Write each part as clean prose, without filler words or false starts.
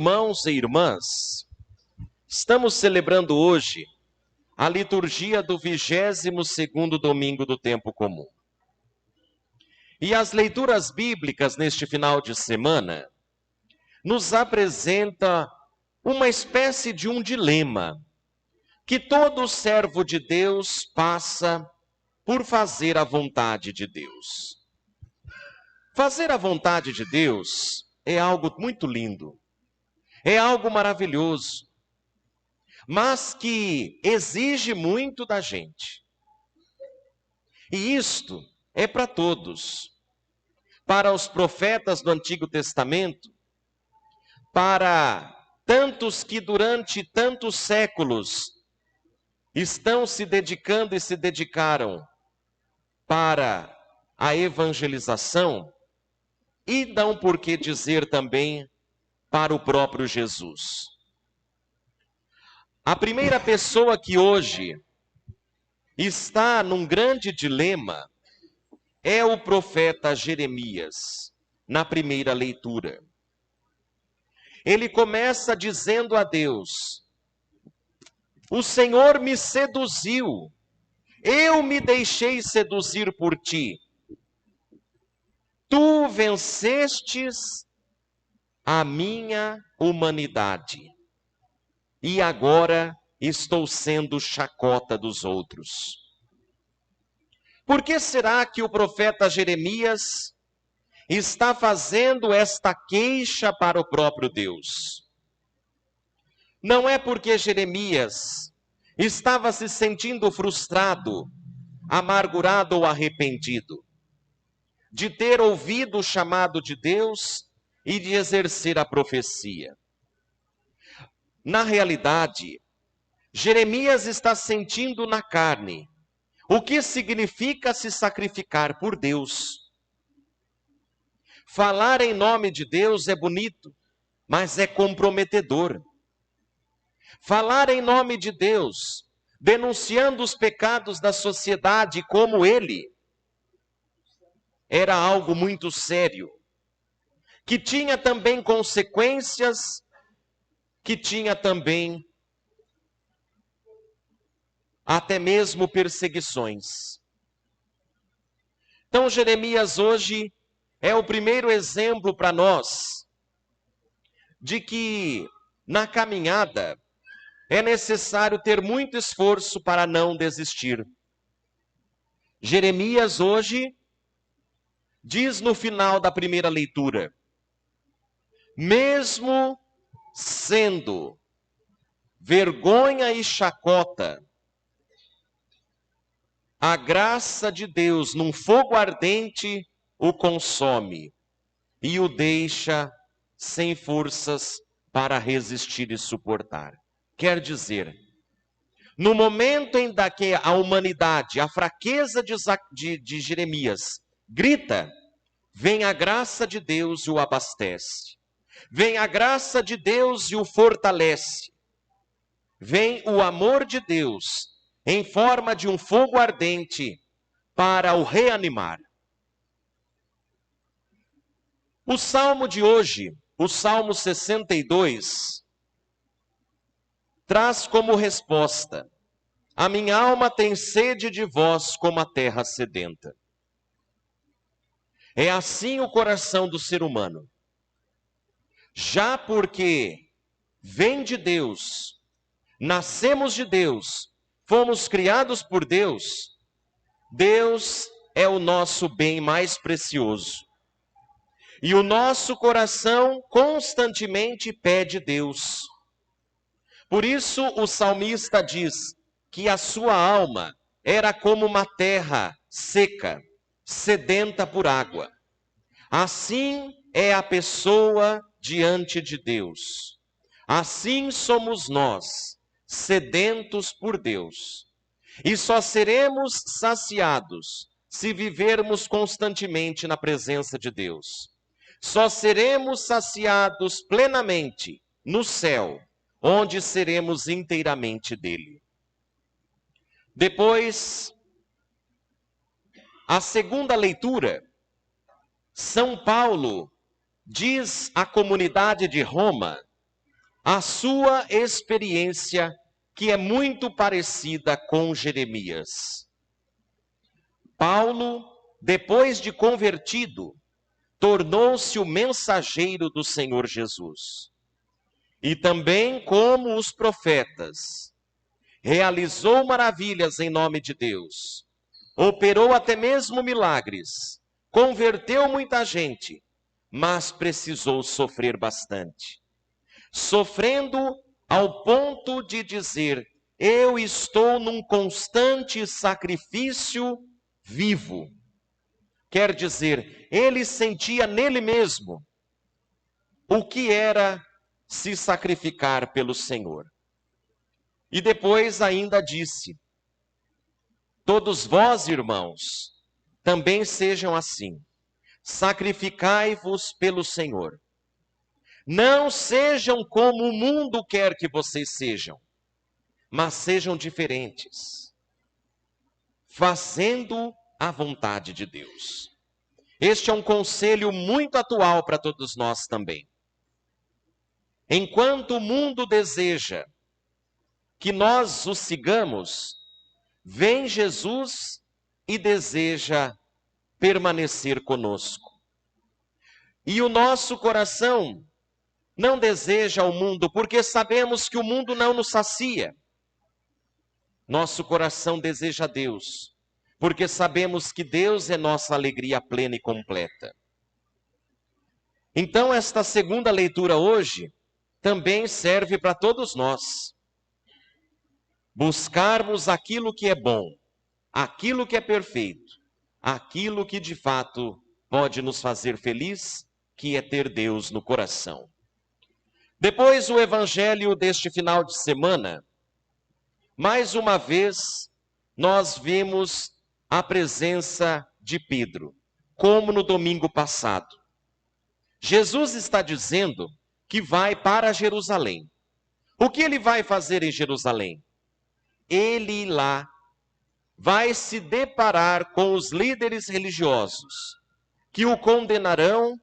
Irmãos e irmãs, estamos celebrando hoje a liturgia do 22º domingo do tempo comum. E as leituras bíblicas neste final de semana nos apresenta uma espécie de um dilema que todo servo de Deus passa por fazer a vontade de Deus. Fazer a vontade de Deus é algo muito lindo, é algo maravilhoso, mas que exige muito da gente. E isto é para todos. Para os profetas do Antigo Testamento, para tantos que durante tantos séculos estão se dedicando e se dedicaram para a evangelização, e não por que dizer também para o próprio Jesus. A primeira pessoa que hoje está num grande dilema é o profeta Jeremias, na primeira leitura. Ele começa dizendo a Deus: o Senhor me seduziu, eu me deixei seduzir por ti. Tu vencestes a minha humanidade, e agora estou sendo chacota dos outros. Por que será que o profeta Jeremias está fazendo esta queixa para o próprio Deus? Não é porque Jeremias estava se sentindo frustrado, amargurado ou arrependido de ter ouvido o chamado de Deus e de exercer a profecia. Na realidade, Jeremias está sentindo na carne o que significa se sacrificar por Deus. Falar em nome de Deus é bonito, mas é comprometedor. Falar em nome de Deus, denunciando os pecados da sociedade como ele, era algo muito sério, que tinha também consequências, que tinha também até mesmo perseguições. Então Jeremias hoje é o primeiro exemplo para nós de que na caminhada é necessário ter muito esforço para não desistir. Jeremias hoje diz no final da primeira leitura: mesmo sendo vergonha e chacota, a graça de Deus num fogo ardente o consome e o deixa sem forças para resistir e suportar. Quer dizer, no momento em que a humanidade, a fraqueza de Jeremias grita, vem a graça de Deus e o abastece. Vem a graça de Deus e o fortalece. Vem o amor de Deus em forma de um fogo ardente para o reanimar. O salmo de hoje, o Salmo 62, traz como resposta: a minha alma tem sede de vós como a terra sedenta. É assim o coração do ser humano. Já porque vem de Deus, nascemos de Deus, fomos criados por Deus, Deus é o nosso bem mais precioso. E o nosso coração constantemente pede Deus. Por isso o salmista diz que a sua alma era como uma terra seca, sedenta por água. Assim é a pessoa diante de Deus. Assim somos nós, sedentos por Deus. E só seremos saciados se vivermos constantemente na presença de Deus. Só seremos saciados plenamente no céu, onde seremos inteiramente dele. Depois, a segunda leitura, São Paulo diz à comunidade de Roma a sua experiência, que é muito parecida com Jeremias. Paulo, depois de convertido, tornou-se o mensageiro do Senhor Jesus. E também, como os profetas, realizou maravilhas em nome de Deus, operou até mesmo milagres, converteu muita gente, mas precisou sofrer bastante. Sofrendo ao ponto de dizer: eu estou num constante sacrifício vivo. Quer dizer, ele sentia nele mesmo o que era se sacrificar pelo Senhor. E depois ainda disse: todos vós, irmãos, também sejam assim, sacrificai-vos pelo Senhor. Não sejam como o mundo quer que vocês sejam, mas sejam diferentes, fazendo a vontade de Deus. Este é um conselho muito atual para todos nós também. Enquanto o mundo deseja que nós o sigamos, vem Jesus e deseja permanecer conosco. E o nosso coração não deseja o mundo, porque sabemos que o mundo não nos sacia. Nosso coração deseja Deus, porque sabemos que Deus é nossa alegria plena e completa. Então, esta segunda leitura hoje também serve para todos nós. Buscarmos aquilo que é bom, aquilo que é perfeito, aquilo que de fato pode nos fazer feliz, que é ter Deus no coração. Depois, o evangelho deste final de semana, mais uma vez, nós vimos a presença de Pedro, como no domingo passado. Jesus está dizendo que vai para Jerusalém. O que ele vai fazer em Jerusalém? Ele lá vai se deparar com os líderes religiosos, que o condenarão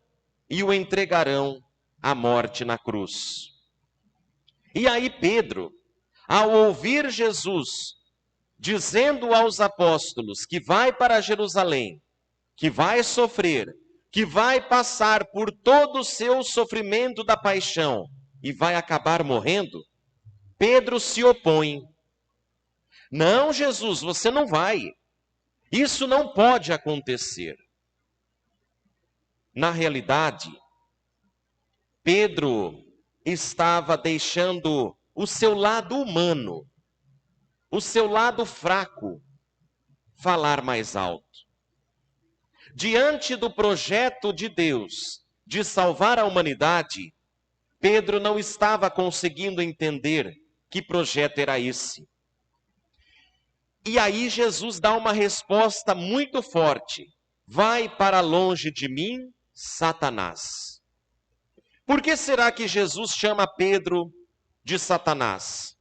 e o entregarão à morte na cruz. E aí Pedro, ao ouvir Jesus dizendo aos apóstolos que vai para Jerusalém, que vai sofrer, que vai passar por todo o seu sofrimento da paixão e vai acabar morrendo, Pedro se opõe. Não, Jesus, você não vai. Isso não pode acontecer. Na realidade, Pedro estava deixando o seu lado humano, o seu lado fraco, falar mais alto. Diante do projeto de Deus de salvar a humanidade, Pedro não estava conseguindo entender que projeto era esse. E aí Jesus dá uma resposta muito forte: vai para longe de mim, Satanás. Por que será que Jesus chama Pedro de Satanás?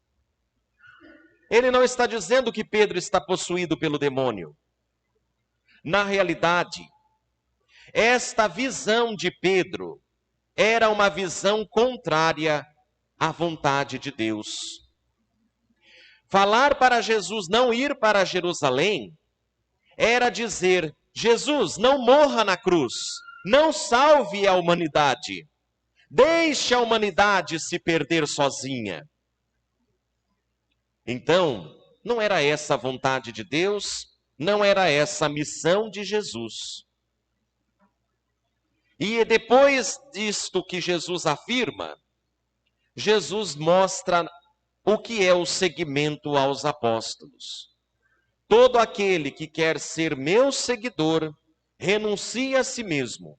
Ele não está dizendo que Pedro está possuído pelo demônio. Na realidade, esta visão de Pedro era uma visão contrária à vontade de Deus. Falar para Jesus não ir para Jerusalém era dizer: Jesus, não morra na cruz, não salve a humanidade, deixe a humanidade se perder sozinha. Então, não era essa a vontade de Deus, não era essa a missão de Jesus. E depois disto que Jesus afirma, Jesus mostra o que é o seguimento aos apóstolos. Todo aquele que quer ser meu seguidor, renuncie a si mesmo,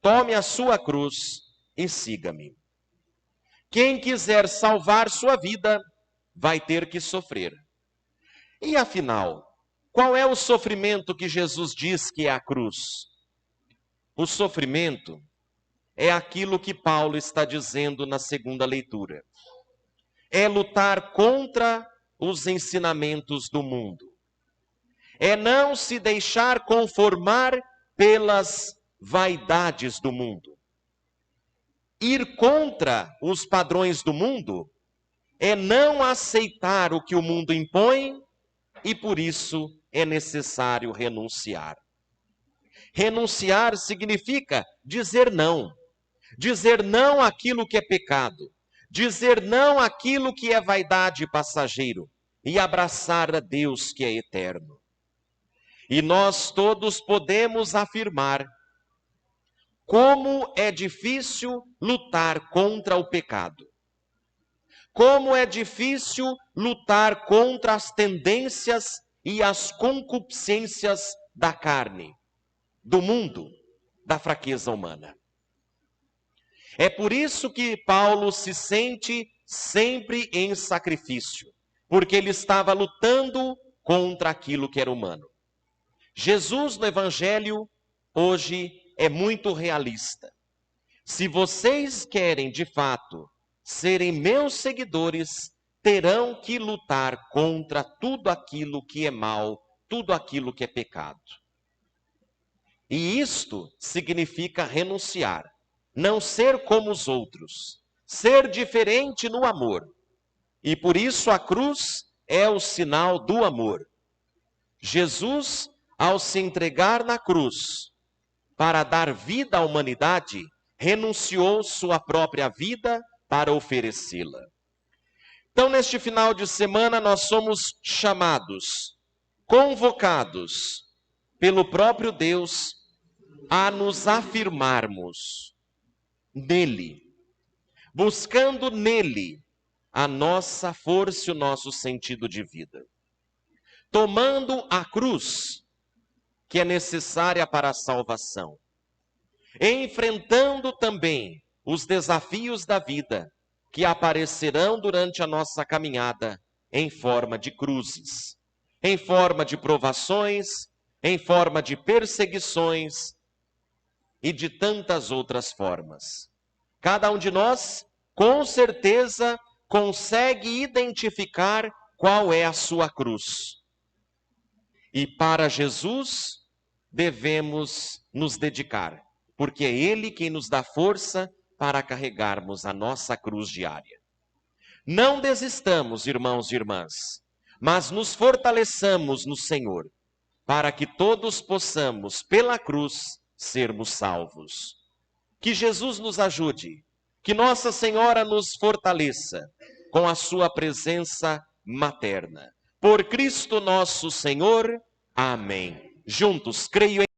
tome a sua cruz e siga-me. Quem quiser salvar sua vida, vai ter que sofrer. E afinal, qual é o sofrimento que Jesus diz que é a cruz? O sofrimento é aquilo que Paulo está dizendo na segunda leitura. É lutar contra os ensinamentos do mundo. É não se deixar conformar pelas vaidades do mundo. Ir contra os padrões do mundo é não aceitar o que o mundo impõe e por isso é necessário renunciar. Renunciar significa dizer não. Dizer não àquilo que é pecado. Dizer não àquilo que é vaidade passageiro. E abraçar a Deus que é eterno. E nós todos podemos afirmar como é difícil lutar contra o pecado. Como é difícil lutar contra as tendências e as concupiscências da carne, do mundo, da fraqueza humana. É por isso que Paulo se sente sempre em sacrifício, porque ele estava lutando contra aquilo que era humano. Jesus no Evangelho hoje é muito realista. Se vocês querem de fato serem meus seguidores, terão que lutar contra tudo aquilo que é mal, tudo aquilo que é pecado. E isto significa renunciar, não ser como os outros, ser diferente no amor. E por isso a cruz é o sinal do amor. Jesus, ao se entregar na cruz para dar vida à humanidade, renunciou sua própria vida para oferecê-la. Então, neste final de semana, nós somos chamados, convocados pelo próprio Deus a nos afirmarmos nele, buscando nele a nossa força e o nosso sentido de vida. Tomando a cruz, que é necessária para a salvação, enfrentando também os desafios da vida que aparecerão durante a nossa caminhada em forma de cruzes, em forma de provações, em forma de perseguições e de tantas outras formas. Cada um de nós, com certeza, consegue identificar qual é a sua cruz. E para Jesus, devemos nos dedicar, porque é Ele quem nos dá força para carregarmos a nossa cruz diária. Não desistamos, irmãos e irmãs, mas nos fortaleçamos no Senhor, para que todos possamos, pela cruz, sermos salvos. Que Jesus nos ajude, que Nossa Senhora nos fortaleça com a sua presença materna. Por Cristo nosso Senhor. Amém. Juntos, creio em